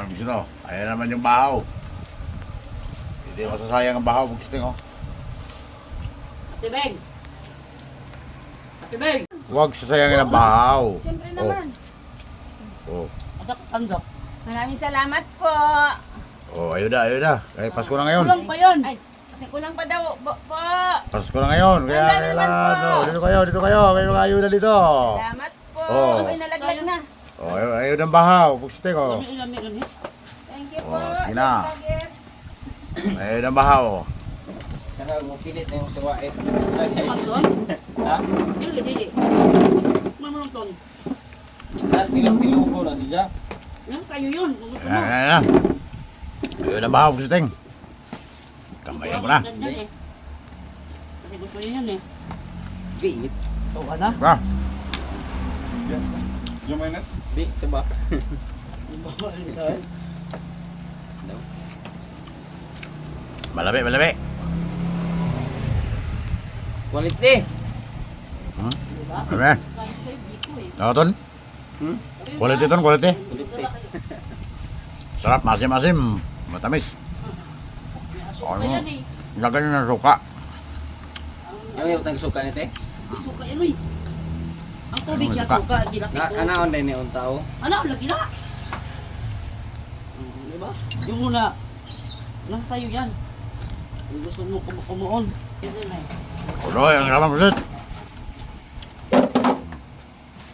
Ang gusto. Ayan naman yung bahaw. Hindi masasayang ang bahaw. Gusto nyo. Ate Beng! Ate Beng! Huwag sasayangin ang bahaw. Siyempre naman. Oh. Tanggap. Maraming salamat po. Oh, ayun na. Kaya Pasko na ngayon. Kulang pa yun. Ay, kulang pa daw po. Pasko na ngayon. Kaya Ang dami naman kailangan. po. Oh, dito kayo. May mga ayun na dito. Salamat po. Oh. Ako'y nalaglag na. Oh, ayun ang bahaw. Gusto ko. Lami ganit. Thank you po. Oh, sige na. Vlogger. Ayun ang bahaw. Saka mo pilit na yung sawain. Mason? Ha? Dili. Mamang ton. Lahat pilang-pilang ko na siya. Yan, kayo yun. Kung gusto mo. Ayan. Ayun ang bahaw. Gusto ting. Kamayan mo na. Ganda eh. Kasi gusto niya yan eh. Bit. Oo ka na. Ha? Yung mainit? Bit, diba? Malabi. Quality. Hmm? Diba? Kami. Kahit sa'yo, biko eh. Nakon? Hmm? Quality ton, quality. Quality. Sarap, masim-masim. Matamis. May asuka yan eh. Gaganyan ng suka. Yung yung tagsuka nito eh. Asuka yan eh. Ang tubig Ano, yan, suka? suka. Ginati ko. Anaon din ni tao. Ano? Lagi na. Diba? Yung muna. Nasa sa'yo yan. Kung gusto mo kumuon. Yan din eh. Uloy, ang ramang pusit.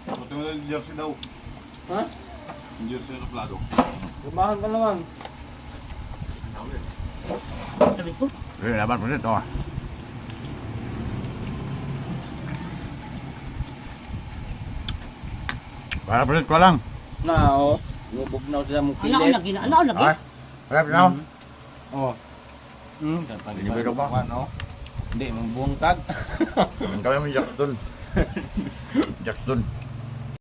Buti mo yung jersey daw. Ha? Yung jersey na plado. Gumahan ka naman. Sabi ko. Uloy, ramang pusit. Oh. Para pusit ko lang. Na o. Lubog na sila mong Ano pilit. lagi na? Ano lagi? Ha? Harap na ako. Oh. Hmm. Binibiro pa. Ano? Hindi, mong bungkag. Kami mo Jackson. Jackson.